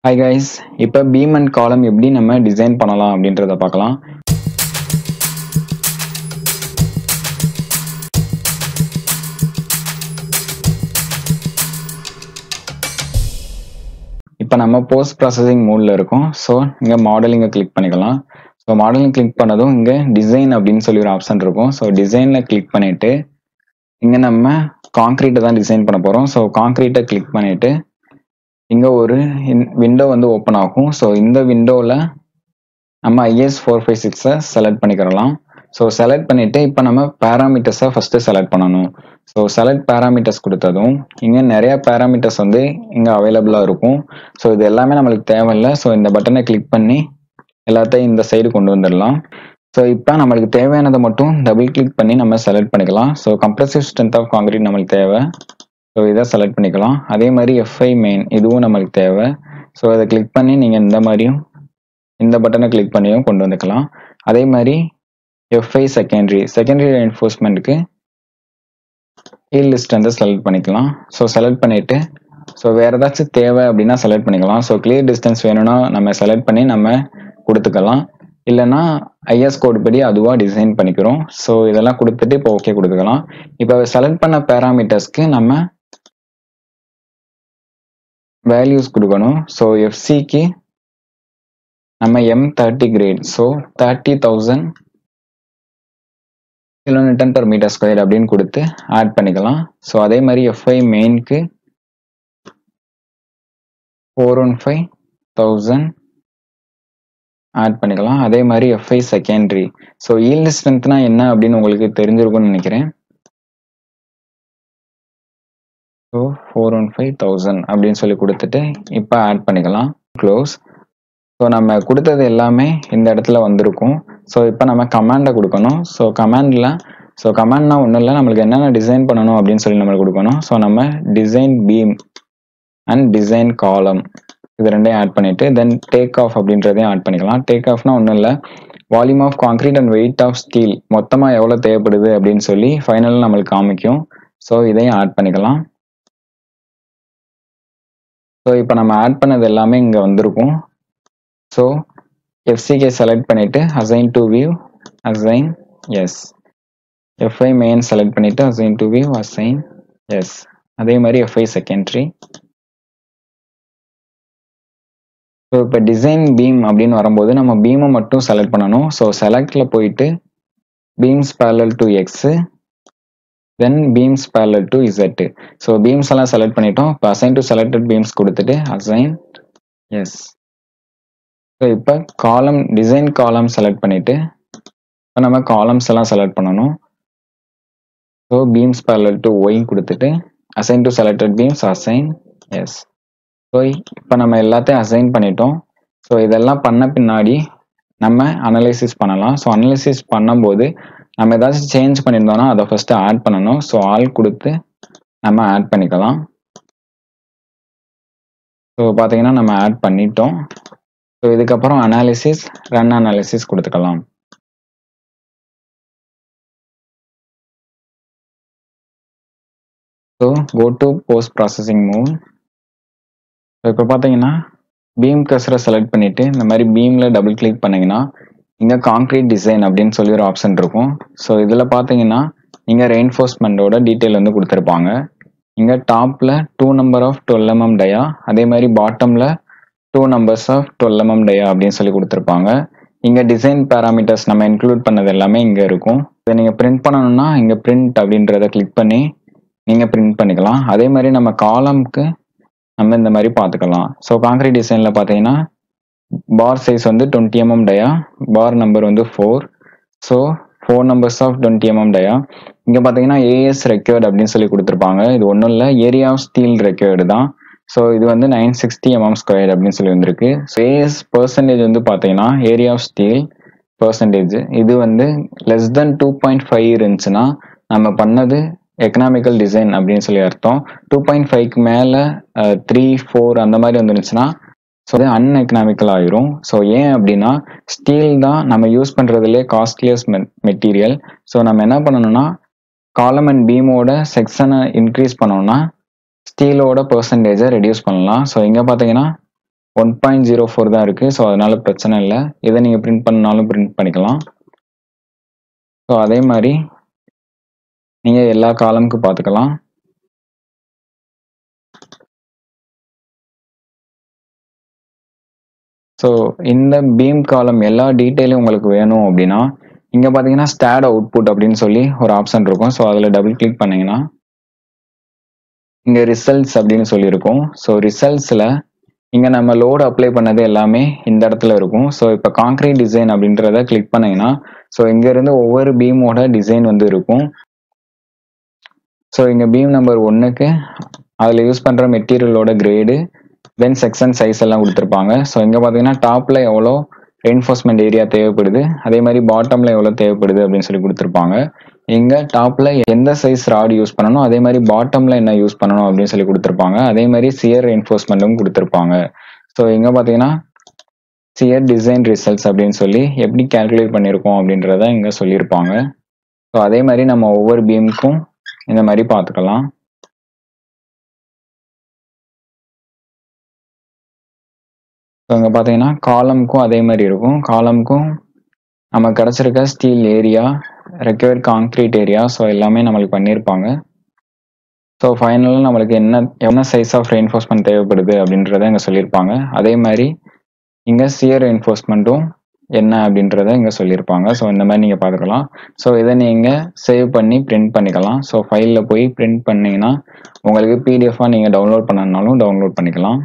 Hi guys, இப்போ beam and column எப்படி நம்ம டிசைன் பண்ணலாம் அப்படின்றத பார்க்கலாம். இப்போ நம்ம போஸ்ட் ப்ராசஸிங் மோட்ல இருக்கோம். ஸோ இங்கே மாடலிங்கை கிளிக் பண்ணிக்கலாம். ஸோ மாடலிங் கிளிக் பண்ணதும் இங்கே டிசைன் அப்படின்னு சொல்லி ஒரு ஆப்ஷன் இருக்கும். ஸோ டிசைனில் கிளிக் பண்ணிட்டு இங்கே நம்ம காங்க்ரீட்டை தான் டிசைன் பண்ண போகிறோம். ஸோ காங்க்ரீட்டை கிளிக் பண்ணிட்டு இங்கே ஒரு விண்டோ வந்து ஓப்பன் ஆகும். ஸோ இந்த விண்டோவில் நம்ம IS456 செலக்ட் பண்ணிக்கிறலாம். ஸோ செலக்ட் பண்ணிவிட்டு இப்போ நம்ம பேராமீட்டர்ஸை ஃபஸ்ட்டு செலக்ட் பண்ணணும். ஸோ செலக்ட் பேராமீட்டர்ஸ் கொடுத்ததும் இங்கே நிறையா பேராமீட்டர்ஸ் வந்து இங்கே அவைலபிளாக இருக்கும். ஸோ இது எல்லாமே நம்மளுக்கு தேவையில்லை. ஸோ இந்த பட்டனை கிளிக் பண்ணி எல்லாத்தையும் இந்த சைடு கொண்டு வந்துடலாம். ஸோ இப்போ நம்மளுக்கு தேவையானதை மட்டும் டபுள் கிளிக் பண்ணி நம்ம செலக்ட் பண்ணிக்கலாம். So compressive strength of concrete நம்மளுக்கு தேவை. ஸோ இதை செலக்ட் பண்ணிக்கலாம். அதே மாதிரி FI மெயின் இதுவும் நம்மளுக்கு தேவை. ஸோ இதை கிளிக் பண்ணி நீங்கள் இந்த மாதிரியும் இந்த பட்டனை கிளிக் பண்ணியும் கொண்டு வந்துக்கலாம். அதே மாதிரி FI செகண்டரி ரெயின்ஃபோர்ஸ்மெண்ட்டுக்கு ஈல்ட் ஸ்ட்ரென்த்தை செலக்ட் பண்ணிக்கலாம். ஸோ செலக்ட் பண்ணிவிட்டு ஸோ வேறு ஏதாச்சும் தேவை அப்படின்னா செலக்ட் பண்ணிக்கலாம். ஸோ கிளியர் டிஸ்டன்ஸ் வேணும்னா நம்ம செலக்ட் பண்ணி நம்ம கொடுத்துக்கலாம். இல்லைன்னா IS கோட் படி அதுவாக டிசைன் பண்ணிக்கிறோம். ஸோ இதெல்லாம் கொடுத்துட்டு இப்போ ஓகே கொடுத்துக்கலாம். இப்போ செலக்ட் பண்ண பேராமீட்டர்ஸ்க்கு நம்ம வேல்யூஸ் கொடுக்கணும். ஸோ FCக்கு நம்ம M30 கிரேட், ஸோ 30,000 kN/m² அப்படின்னு கொடுத்து ஆட் பண்ணிக்கலாம். ஸோ அதே மாதிரி FI மெயினுக்கு 415,000 ஆட் பண்ணிக்கலாம். அதே மாதிரி FI செகண்டரி, ஸோ ஈல்ட் ஸ்ட்ரென்த்னா என்ன அப்படின்னு உங்களுக்கு தெரிஞ்சிருக்கும்னு நினைக்கிறேன். ஸோ 415,000 அப்படின்னு சொல்லி கொடுத்துட்டு இப்போ ஆட் பண்ணிக்கலாம். க்ளோஸ். ஸோ நம்ம கொடுத்தது எல்லாமே இந்த இடத்துல வந்திருக்கும். ஸோ இப்போ நம்ம கமாண்டை கொடுக்கணும். ஸோ கமாண்ட்னா ஒன்றும் இல்லை, நம்மளுக்கு என்னென்ன டிசைன் பண்ணணும் அப்படின்னு சொல்லி நம்மளுக்கு கொடுக்கணும். ஸோ நம்ம டிசைன் பீம் அண்ட் டிசைன் காலம் இது ரெண்டையும் ஆட் பண்ணிட்டு தென் டேக் ஆஃப் அப்படின்றதையும் ஆட் பண்ணிக்கலாம். டேக் ஆஃப்னா ஒன்றும் இல்லை, volume of concrete and weight of steel மொத்தமாக எவ்வளோ தேவைப்படுது அப்படின்னு சொல்லி ஃபைனலாக நம்மளுக்கு காமிக்கும். ஸோ இதையும் ஆட் பண்ணிக்கலாம். ஸோ இப்போ நம்ம ஆட் பண்ணது எல்லாமே இங்கே வந்திருக்கும். ஸோ FCK செலக்ட் பண்ணிவிட்டு assign to view, assign as. FI main select பண்ணிவிட்டு assign to view, assign as. அதே மாதிரி FI செகண்டரி. ஸோ இப்போ டிசைன் பீம் அப்படின்னு வரும்போது நம்ம பீமை மட்டும் செலக்ட் பண்ணணும். ஸோ செலக்டில் போயிட்டு beams parallel to x, then beams parallel to Z. So beams எல்லாம் செலக்ட் பண்ணிட்டோம். இப்போ அசைன் டு செலக்டட் பீம்ஸ் கொடுத்துட்டு அசைன் எஸ். ஸோ இப்போ காலம் டிசைன் காலம் செலக்ட் பண்ணிவிட்டு இப்போ நம்ம காலம்ஸ் எல்லாம் செலக்ட் பண்ணணும். So beams parallel to Y கொடுத்துட்டு assign to selected beams, assign எஸ். ஸோ இப்போ நம்ம எல்லாத்தையும் அசைன் பண்ணிட்டோம். ஸோ இதெல்லாம் பண்ண பின்னாடி நம்ம அனலைசிஸ் பண்ணலாம். ஸோ அனலைசிஸ் பண்ணும்போது நம்ம ஏதாச்சும் சேஞ்ச் பண்ணியிருந்தோம்னா அதை ஃபஸ்ட்டு ஆட் பண்ணணும். ஸோ ஆல் கொடுத்து நம்ம ஆட் பண்ணிக்கலாம். ஸோ பார்த்தீங்கன்னா நம்ம ஆட் பண்ணிட்டோம். ஸோ இதுக்கப்புறம் அனாலிசிஸ், ரன் அனாலிசிஸ் கொடுத்துக்கலாம். So go to post processing mode. So இப்போ பார்த்தீங்கன்னா பீம் கர்சரை செலக்ட் பண்ணிவிட்டு இந்த மாதிரி பீமில் டபுள் கிளிக் பண்ணிங்கன்னா இங்கே காங்க்ரீட் டிசைன் அப்படின்னு சொல்லி ஒரு ஆப்ஷன் இருக்கும். ஸோ இதில் பார்த்தீங்கன்னா இங்கே ரெயின்ஃபோர்ஸ்மெண்ட்டோட டீட்டெயில் வந்து கொடுத்துருப்பாங்க. இங்கே டாப்பில் 2 நம்பர் ஆஃப் 12 mm டயா, அதே மாதிரி பாட்டமில் 2 நம்பர்ஸ் ஆஃப் 12 mm டயா அப்படின்னு சொல்லி கொடுத்துருப்பாங்க. இங்கே டிசைன் பேராமீட்டர்ஸ் நம்ம இன்க்ளூட் பண்ணது எல்லாமே இங்கே இருக்கும். இதை நீங்கள் பிரிண்ட் பண்ணணும்னா இங்கே பிரிண்ட் அப்படின்றத கிளிக் பண்ணி நீங்கள் பிரிண்ட் பண்ணிக்கலாம். அதே மாதிரி நம்ம காலம்க்கு நம்ம இந்த மாதிரி பார்த்துக்கலாம். ஸோ காங்க்ரீட் டிசைனில் பார்த்தீங்கன்னா பார் சைஸ் வந்து 20 mm டயா, பார் நம்பர் வந்து 4. So 4 numbers of 20 mm dia. இங்கே பார்த்தீங்கன்னா AS ரெக்யர்டு அப்படின்னு சொல்லி கொடுத்துருப்பாங்க. இது ஒன்றும் இல்லை, ஏரியா ஆஃப் ஸ்டீல் ரெக்யர்டு தான். ஸோ இது வந்து 960 mm² அப்படின்னு சொல்லி வந்திருக்கு. ஸோ AS பர்சன்டேஜ் வந்து பார்த்தீங்கன்னா ஏரியா ஆஃப் ஸ்டீல் பர்சன்டேஜ் இது வந்து லெஸ் தென் 2.5 இருந்துச்சுன்னா நம்ம பண்ணது எக்கனாமிக்கல் டிசைன் அப்படின்னு சொல்லி அர்த்தம். 2.5க்கு மேலே 3, 4 அந்த மாதிரி வந்துருந்துச்சுன்னா ஸோ அது அன்எக்கனாமிக்கல் ஆயிரும். ஸோ ஏன் அப்படின்னா ஸ்டீல் தான் நம்ம யூஸ் பண்ணுறதுலே காஸ்ட்லியஸ்ட் மெட்டீரியல். ஸோ நம்ம என்ன பண்ணணும்னா காலம் அண்ட் பீமோட செக்ஷனை இன்க்ரீஸ் பண்ணோம்னா ஸ்டீலோட பர்சன்டேஜை ரெடியூஸ் பண்ணலாம். ஸோ இங்கே பார்த்தீங்கன்னா 1.04 தான் இருக்கு. ஸோ அதனால பிரச்சனை இல்லை. இதை நீங்க பிரிண்ட் பண்ணாலும் பிரிண்ட் பண்ணிக்கலாம். ஸோ அதே மாதிரி நீங்க எல்லா காலமுக்கு பார்த்துக்கலாம். ஸோ இந்த பீம் காலம் எல்லா டீட்டெயிலும் உங்களுக்கு வேணும் அப்படின்னா இங்க பாத்தீங்கன்னா ஸ்டாட் அவுட்புட் அப்படின்னு சொல்லி ஒரு ஆப்ஷன் இருக்கும். ஸோ அதுல டபுள் கிளிக் பண்ணீங்கன்னா இங்க ரிசல்ட்ஸ் அப்படின்னு சொல்லி இருக்கும். ஸோ ரிசல்ட்ஸ்ல இங்க நம்ம லோடு அப்ளை பண்ணது எல்லாமே இந்த இடத்துல இருக்கும். ஸோ இப்போ கான்கிரீட் டிசைன் அப்படின்றத கிளிக் பண்ணீங்கன்னா ஸோ இங்க இருந்து ஒவ்வொரு பீமோட டிசைன் வந்து இருக்கும். ஸோ இங்க பீம் நம்பர் 1க்கு அதுல யூஸ் பண்ற மெட்டீரியலோட கிரேடு, தென் செக்ஷன் சைஸ் எல்லாம் கொடுத்துருப்பாங்க. ஸோ இங்க பாத்தீங்கன்னா டாப்ல எவ்வளோ ரெயின்ஃபோர்ஸ்மெண்ட் ஏரியா தேவைப்படுது, அதே மாதிரி பாட்டம்ல எவ்வளோ தேவைப்படுது அப்படின்னு சொல்லி கொடுத்துருப்பாங்க. இங்க டாப்ல எந்த சைஸ் ராட் யூஸ் பண்ணணும், அதே மாதிரி பாட்டம்ல என்ன யூஸ் பண்ணணும் அப்படின்னு சொல்லி கொடுத்துருப்பாங்க. அதே மாதிரி சியர் ரெயின்ஃபோர்ஸ்மெண்ட்டும் கொடுத்துருப்பாங்க. ஸோ இங்க பாத்தீங்கன்னா சியர் டிசைன் ரிசல்ட்ஸ் அப்படின்னு சொல்லி எப்படி கால்குலேட் பண்ணியிருக்கோம் அப்படின்றத இங்க சொல்லியிருப்பாங்க. ஸோ அதே மாதிரி நம்ம ஒவ்வொரு பீமுக்கும் இந்த மாதிரி பார்த்துக்கலாம். ஸோ இங்க பாத்தீங்கன்னா காலமுக்கும் அதே மாதிரி இருக்கும். காலமுக்கும் நம்ம கிடைச்சிருக்க steel area, required concrete area, so எல்லாமே நம்மளுக்கு பண்ணியிருப்பாங்க. ஸோ ஃபைனலாக நம்மளுக்கு என்ன சைஸ் ஆஃப் ரெயின்ஃபோர்ஸ்மெண்ட் தேவைப்படுது அப்படின்றத இங்கே சொல்லியிருப்பாங்க. அதே மாதிரி இங்கே சியர் ரெயின்ஃபோர்ஸ்மெண்ட்டும் என்ன அப்படின்றத இங்கே சொல்லியிருப்பாங்க. ஸோ இந்த மாதிரி நீங்கள் பார்த்துக்கலாம். ஸோ இதை நீங்கள் சேவ் பண்ணி பிரிண்ட் பண்ணிக்கலாம். ஸோ ஃபைலில் போய் பிரிண்ட் பண்ணிங்கன்னா உங்களுக்கு பிடிஎஃபாக நீங்கள் டவுன்லோட் பண்ணனாலும் டவுன்லோட் பண்ணிக்கலாம்.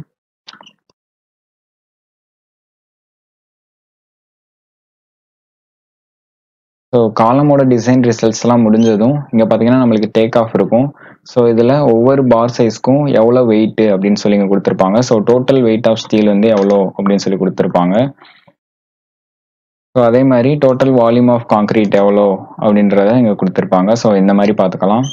ஸோ காலமோட டிசைன் ரிசல்ட்ஸ்லாம் முடிஞ்சதும் இங்கே பார்த்தீங்கன்னா நம்மளுக்கு டேக் ஆஃப் இருக்கும். ஸோ இதில் ஒவ்வொரு பார் சைஸ்க்கும் எவ்வளோ வெயிட் அப்படின்னு சொல்லி இங்கே கொடுத்துருப்பாங்க. So total weight of steel வந்து எவ்வளோ அப்படின்னு சொல்லி கொடுத்துருப்பாங்க. ஸோ அதே மாதிரி டோட்டல் வால்யூம் ஆஃப் கான்கிரீட் எவ்வளோ அப்படின்றத இங்கே கொடுத்துருப்பாங்க. ஸோ இந்த மாதிரி பார்த்துக்கலாம்.